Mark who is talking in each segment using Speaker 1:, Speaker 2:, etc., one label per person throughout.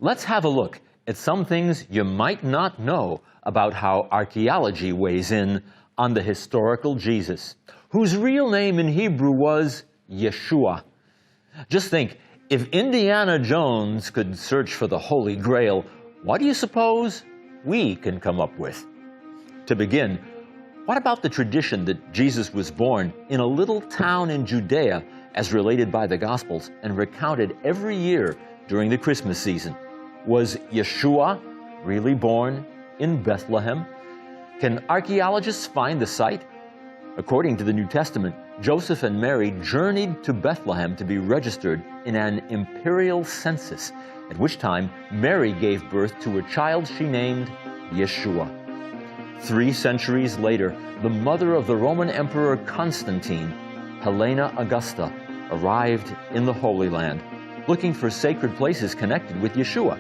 Speaker 1: Let's have a look at some things you might not know about how archaeology weighs in on the historical Jesus, whose real name in Hebrew was Yeshua. Just think, if Indiana Jones could search for the Holy Grail, what do you suppose we can come up with? To begin, what about the tradition that Jesus was born in a little town in Judea as related by the Gospels and recounted every year during the Christmas season? Was Yeshua really born in Bethlehem? Can archaeologists find the site? According to the New Testament, Joseph and Mary journeyed to Bethlehem to be registered in an imperial census, at which time Mary gave birth to a child she named Yeshua. 3 centuries later, the mother of the Roman Emperor Constantine, Helena Augusta, arrived in the Holy Land, looking for sacred places connected with Yeshua.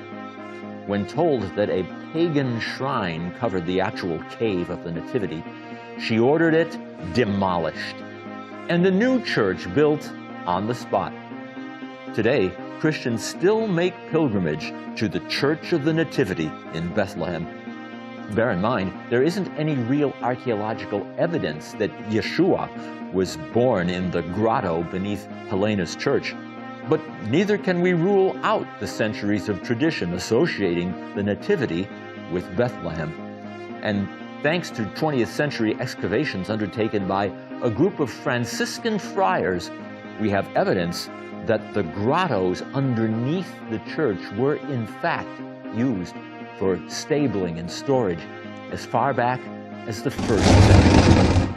Speaker 1: When told that a pagan shrine covered the actual cave of the Nativity, she ordered it demolished, and a new church built on the spot. Today, Christians still make pilgrimage to the Church of the Nativity in Bethlehem. Bear in mind, there isn't any real archaeological evidence that Yeshua was born in the grotto beneath Helena's church. But neither can we rule out the centuries of tradition associating the Nativity with Bethlehem. And thanks to 20th century excavations undertaken by a group of Franciscan friars, we have evidence that the grottos underneath the church were in fact used for stabling and storage as far back as the 1st century.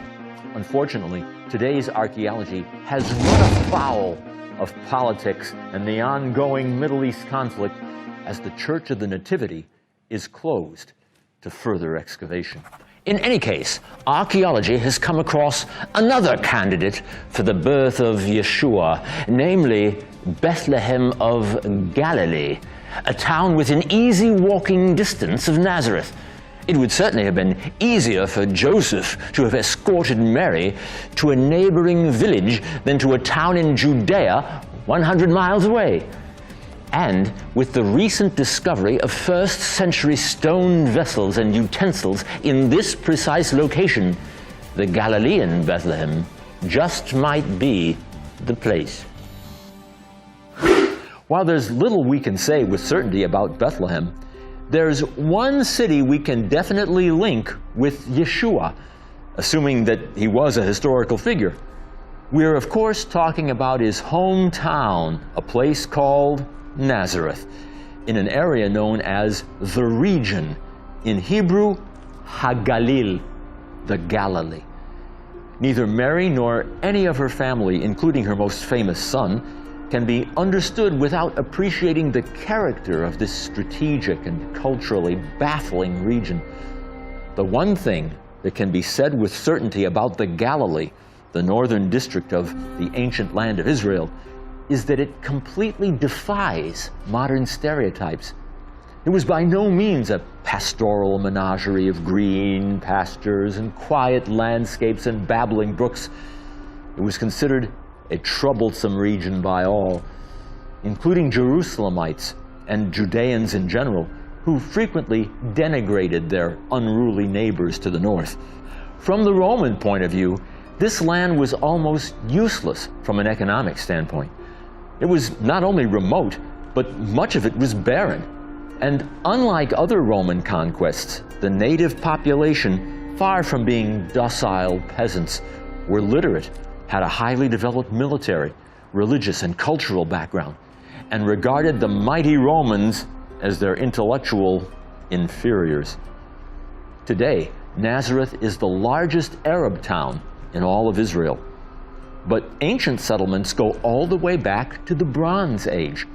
Speaker 1: Unfortunately, today's archaeology has run afoul of politics and the ongoing Middle East conflict as the Church of the Nativity is closed to further excavation. In any case, archaeology has come across another candidate for the birth of Yeshua, namely Bethlehem of Galilee, a town within easy walking distance of Nazareth. It would certainly have been easier for Joseph to have escorted Mary to a neighboring village than to a town in Judea 100 miles away. And with the recent discovery of 1st century stone vessels and utensils in this precise location, the Galilean Bethlehem just might be the place. While there's little we can say with certainty about Bethlehem, there's one city we can definitely link with Yeshua, assuming that he was a historical figure. We're of course talking about his hometown, a place called Nazareth, in an area known as the region, in Hebrew, Hagalil, the Galilee. Neither Mary nor any of her family, including her most famous son, can be understood without appreciating the character of this strategic and culturally baffling region. The one thing that can be said with certainty about the Galilee, the northern district of the ancient land of Israel, is that it completely defies modern stereotypes. It was by no means a pastoral menagerie of green pastures and quiet landscapes and babbling brooks. It was considered a troublesome region by all, including Jerusalemites and Judeans in general, who frequently denigrated their unruly neighbors to the north. From the Roman point of view, this land was almost useless from an economic standpoint. It was not only remote, but much of it was barren. And unlike other Roman conquests, the native population, far from being docile peasants, were literate, had a highly developed military, religious, and cultural background, and regarded the mighty Romans as their intellectual inferiors. Today, Nazareth is the largest Arab town in all of Israel. But ancient settlements go all the way back to the Bronze Age.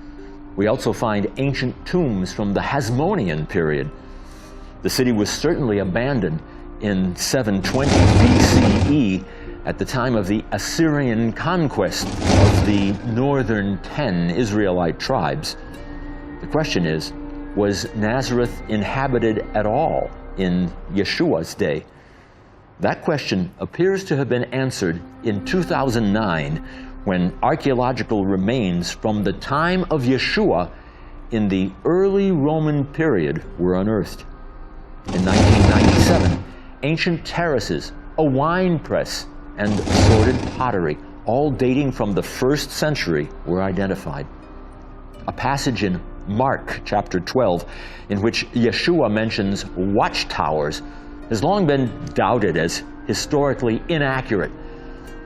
Speaker 1: We also find ancient tombs from the Hasmonean period. The city was certainly abandoned in 720 BCE at the time of the Assyrian conquest of the northern 10 Israelite tribes. The question is, was Nazareth inhabited at all in Yeshua's day? That question appears to have been answered in 2009 when archaeological remains from the time of Yeshua in the early Roman period were unearthed. In 1997, ancient terraces, a wine press, and assorted pottery, all dating from the 1st century, were identified. A passage in Mark chapter 12, in which Yeshua mentions watchtowers, has long been doubted as historically inaccurate.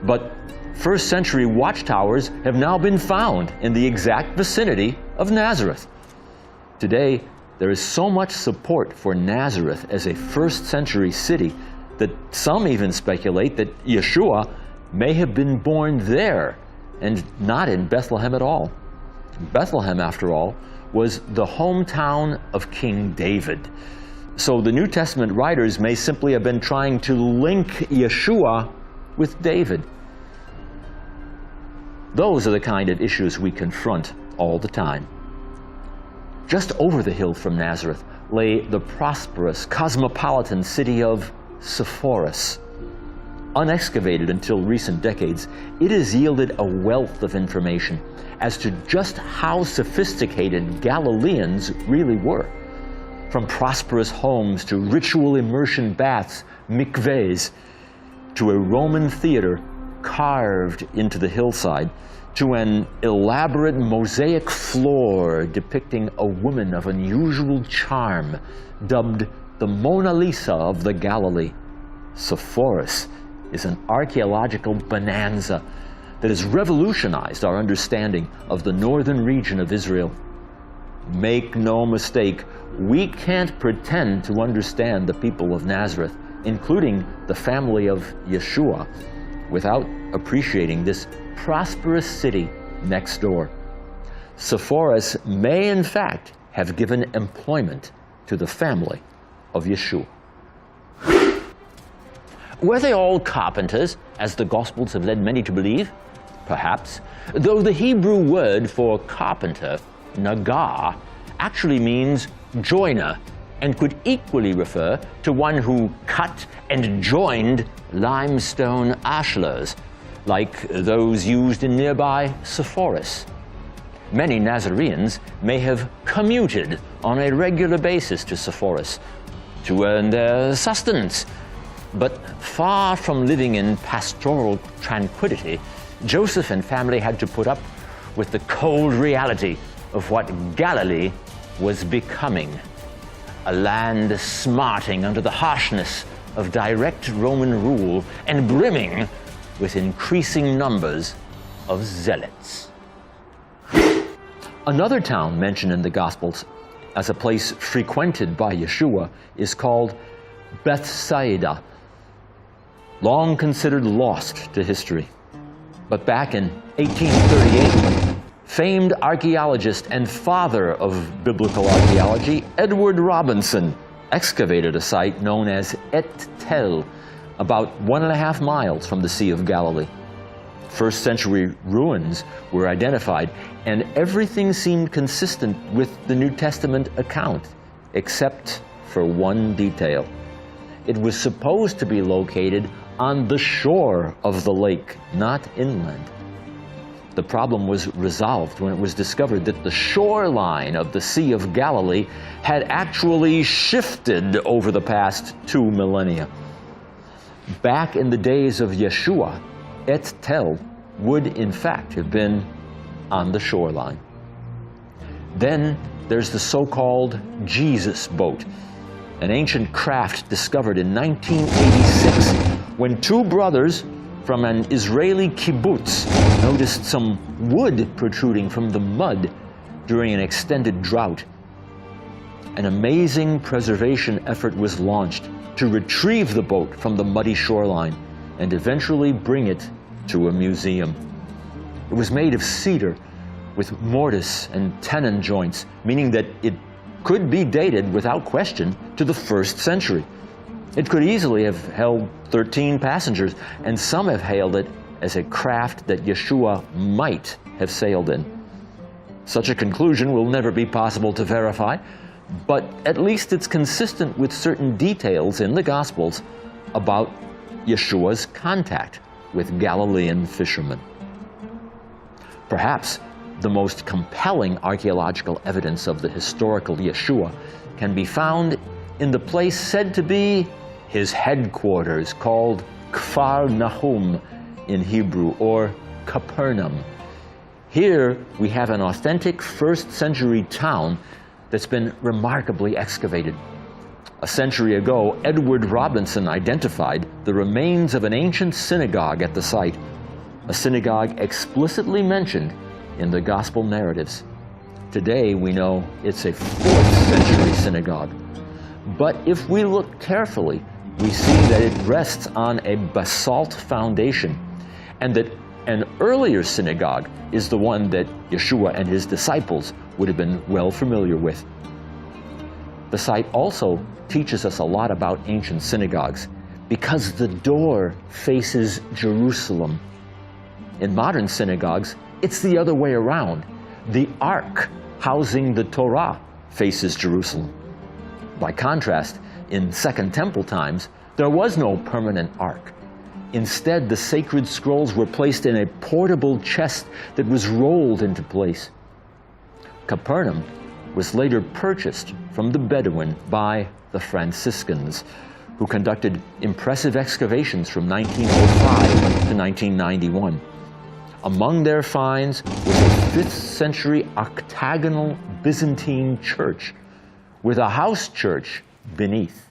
Speaker 1: But 1st century watchtowers have now been found in the exact vicinity of Nazareth. Today, there is so much support for Nazareth as a 1st century city that some even speculate that Yeshua may have been born there and not in Bethlehem at all. Bethlehem, after all, was the hometown of King David. So the New Testament writers may simply have been trying to link Yeshua with David. Those are the kind of issues we confront all the time. Just over the hill from Nazareth lay the prosperous, cosmopolitan city of Sepphoris. Unexcavated until recent decades, it has yielded a wealth of information as to just how sophisticated Galileans really were. From prosperous homes to ritual immersion baths, mikvehs, to a Roman theater carved into the hillside, to an elaborate mosaic floor depicting a woman of unusual charm, dubbed the Mona Lisa of the Galilee. Sepphoris is an archaeological bonanza that has revolutionized our understanding of the northern region of Israel. Make no mistake, we can't pretend to understand the people of Nazareth, including the family of Yeshua, without appreciating this prosperous city next door. Sepphoris may in fact have given employment to the family of Yeshua. Were they all carpenters, as the Gospels have led many to believe? Perhaps, though the Hebrew word for carpenter, nagar, actually means joiner, and could equally refer to one who cut and joined limestone ashlars, like those used in nearby Sepphoris. Many Nazareans may have commuted on a regular basis to Sepphoris to earn their sustenance. But far from living in pastoral tranquility, Joseph and family had to put up with the cold reality of what Galilee was becoming, a land smarting under the harshness of direct Roman rule and brimming with increasing numbers of zealots. Another town mentioned in the Gospels as a place frequented by Yeshua is called Bethsaida, long considered lost to history. But back in 1838, famed archaeologist and father of biblical archaeology, Edward Robinson, excavated a site known as Et Tel, about 1.5 miles from the Sea of Galilee. First century ruins were identified, and everything seemed consistent with the New Testament account, except for one detail. It was supposed to be located on the shore of the lake, not inland. The problem was resolved when it was discovered that the shoreline of the Sea of Galilee had actually shifted over the past 2 millennia. Back in the days of Yeshua, Et Tel would in fact have been on the shoreline. Then there's the so-called Jesus boat, an ancient craft discovered in 1986 when two brothers from an Israeli kibbutz noticed some wood protruding from the mud during an extended drought. An amazing preservation effort was launched to retrieve the boat from the muddy shoreline and eventually bring it to a museum. It was made of cedar with mortise and tenon joints, meaning that it could be dated without question to the 1st century. It could easily have held 13 passengers, and some have hailed it as a craft that Yeshua might have sailed in. Such a conclusion will never be possible to verify, but at least it's consistent with certain details in the Gospels about Yeshua's contact with Galilean fishermen. Perhaps the most compelling archaeological evidence of the historical Yeshua can be found in the place said to be his headquarters, called Kfar Nahum in Hebrew, or Capernaum. Here we have an authentic 1st century town that's been remarkably excavated. A century ago, Edward Robinson identified the remains of an ancient synagogue at the site, a synagogue explicitly mentioned in the gospel narratives. Today we know it's a 4th century synagogue. But if we look carefully, we see that it rests on a basalt foundation, and that an earlier synagogue is the one that Yeshua and his disciples would have been well familiar with. The site also teaches us a lot about ancient synagogues because the door faces Jerusalem. In modern synagogues, it's the other way around. The ark housing the Torah faces Jerusalem. By contrast, in Second Temple times, there was no permanent ark. Instead, the sacred scrolls were placed in a portable chest that was rolled into place. Capernaum was later purchased from the Bedouin by the Franciscans, who conducted impressive excavations from 1905 to 1991. Among their finds was a 5th century octagonal Byzantine church with a house church beneath.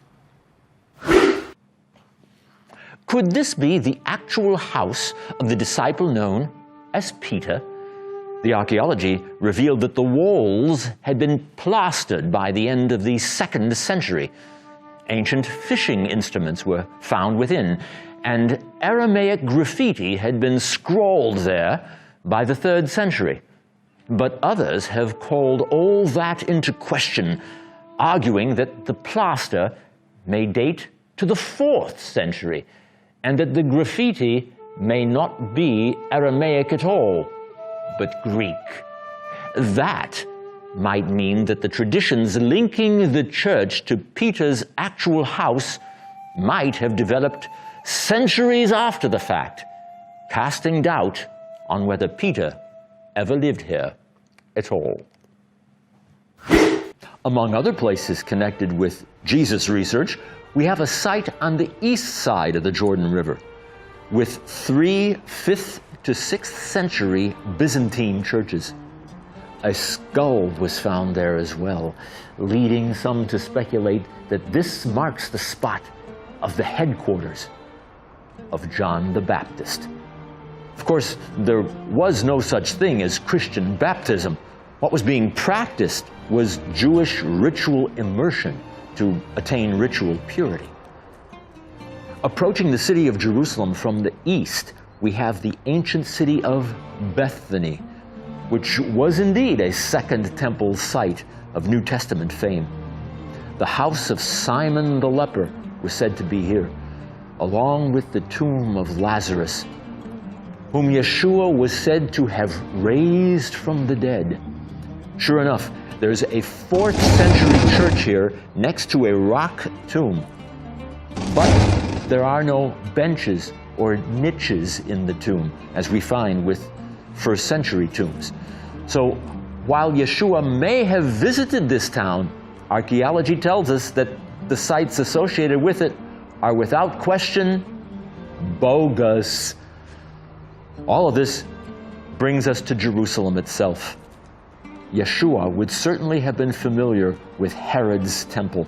Speaker 1: Could this be the actual house of the disciple known as Peter? The archaeology revealed that the walls had been plastered by the end of the 2nd century. Ancient fishing instruments were found within, and Aramaic graffiti had been scrawled there by the 3rd century. But others have called all that into question, arguing that the plaster may date to the 4th century, and that the graffiti may not be Aramaic at all, but Greek. That might mean that the traditions linking the church to Peter's actual house might have developed centuries after the fact, casting doubt on whether Peter ever lived here at all. Among other places connected with Jesus research, we have a site on the east side of the Jordan River with 3 5th to 6th century Byzantine churches. A skull was found there as well, leading some to speculate that this marks the spot of the headquarters of John the Baptist. Of course, there was no such thing as Christian baptism. What was being practiced was Jewish ritual immersion to attain ritual purity. Approaching the city of Jerusalem from the east, we have the ancient city of Bethany, which was indeed a Second Temple site of New Testament fame. The house of Simon the leper was said to be here, along with the tomb of Lazarus, whom Yeshua was said to have raised from the dead. Sure enough, there's a 4th century church here next to a rock tomb. But there are no benches or niches in the tomb, as we find with first century tombs. So while Yeshua may have visited this town, archaeology tells us that the sites associated with it are without question bogus. All of this brings us to Jerusalem itself. Yeshua would certainly have been familiar with Herod's temple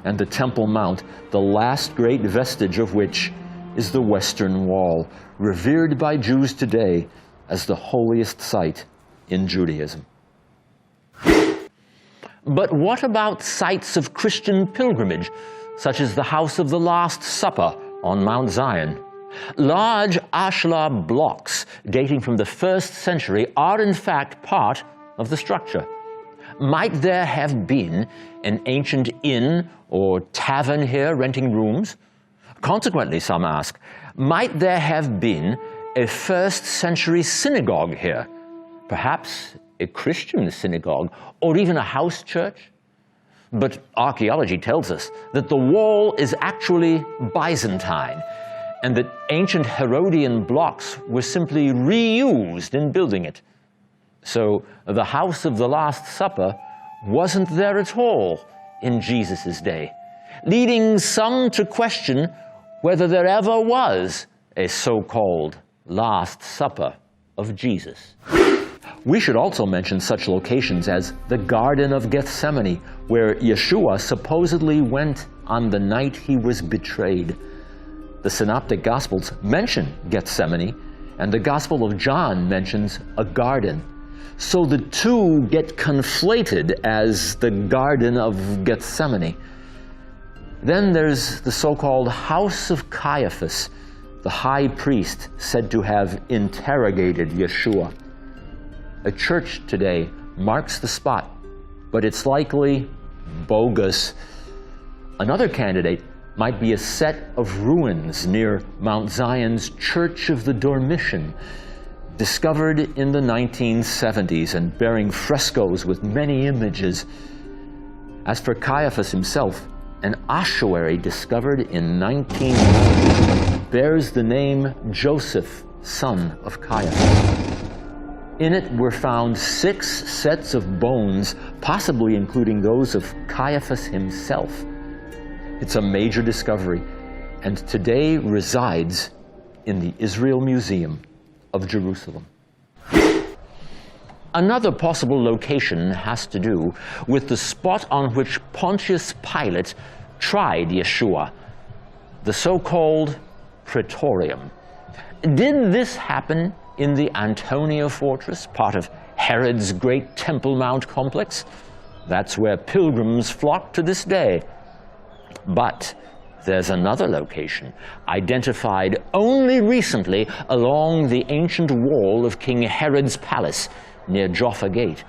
Speaker 1: and the Temple Mount, the last great vestige of which is the Western Wall, revered by Jews today as the holiest site in Judaism. But what about sites of Christian pilgrimage, such as the House of the Last Supper on Mount Zion? Large ashlar blocks dating from the 1st century are in fact part of the structure. Might there have been an ancient inn or tavern here renting rooms? Consequently, some ask, might there have been a 1st century synagogue here? Perhaps a Christian synagogue or even a house church? But archaeology tells us that the wall is actually Byzantine and that ancient Herodian blocks were simply reused in building it. So the House of the Last Supper wasn't there at all in Jesus' day, leading some to question whether there ever was a so-called Last Supper of Jesus. We should also mention such locations as the Garden of Gethsemane, where Yeshua supposedly went on the night he was betrayed. The Synoptic Gospels mention Gethsemane, and the Gospel of John mentions a garden. So the two get conflated as the Garden of Gethsemane. Then there's the so-called House of Caiaphas, the high priest said to have interrogated Yeshua. A church today marks the spot, but it's likely bogus. Another candidate might be a set of ruins near Mount Zion's Church of the Dormition, discovered in the 1970s and bearing frescoes with many images. As for Caiaphas himself, an ossuary discovered in 1990 bears the name Joseph, son of Caiaphas. In it were found 6 sets of bones, possibly including those of Caiaphas himself. It's a major discovery, and today resides in the Israel Museum of Jerusalem. Another possible location has to do with the spot on which Pontius Pilate tried Yeshua, the so-called Praetorium. Did this happen in the Antonia Fortress, part of Herod's great Temple Mount complex? That's where pilgrims flock to this day. But there's another location, identified only recently along the ancient wall of King Herod's palace near Jaffa Gate.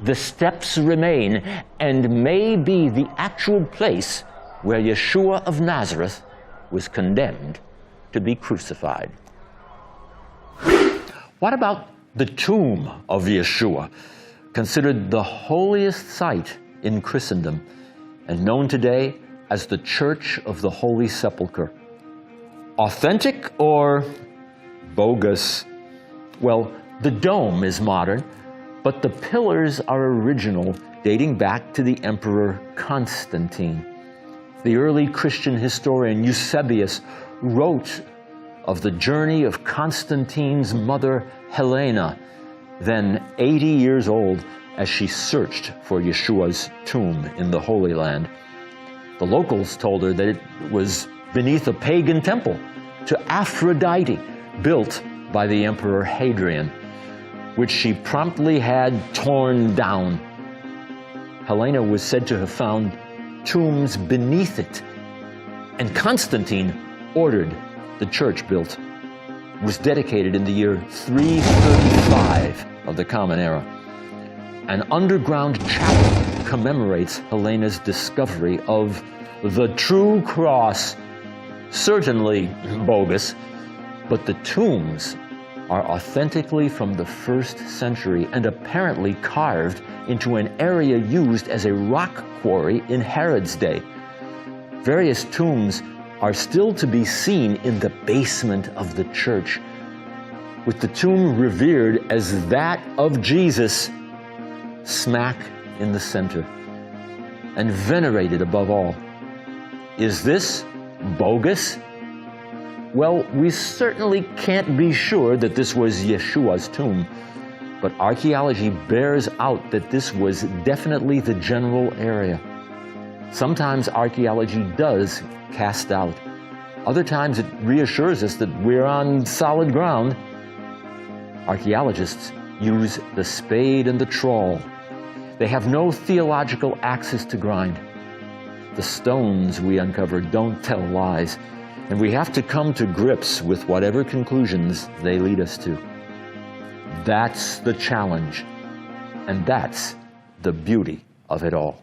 Speaker 1: The steps remain and may be the actual place where Yeshua of Nazareth was condemned to be crucified. What about the tomb of Yeshua, considered the holiest site in Christendom and known today as the Church of the Holy Sepulchre? Authentic or bogus? Well, the dome is modern, but the pillars are original, dating back to the Emperor Constantine. The early Christian historian Eusebius wrote of the journey of Constantine's mother Helena, then 80 years old, as she searched for Yeshua's tomb in the Holy Land. The locals told her that it was beneath a pagan temple to Aphrodite, built by the Emperor Hadrian, which she promptly had torn down. Helena was said to have found tombs beneath it, and Constantine ordered the church built. It was dedicated in the year 335 of the Common Era. An underground chapel commemorates Helena's discovery of the true cross. Certainly bogus, but the tombs are authentically from the 1st century and apparently carved into an area used as a rock quarry in Herod's day. Various tombs are still to be seen in the basement of the church. with the tomb revered as that of Jesus smack in the center and venerated above all. Is this bogus? Well, we certainly can't be sure that this was Yeshua's tomb, but archaeology bears out that this was definitely the general area. Sometimes archaeology does cast doubt. Other times it reassures us that we're on solid ground. Archaeologists use the spade and the trawl. They have no theological axes to grind. The stones we uncover don't tell lies, and we have to come to grips with whatever conclusions they lead us to. That's the challenge, and that's the beauty of it all.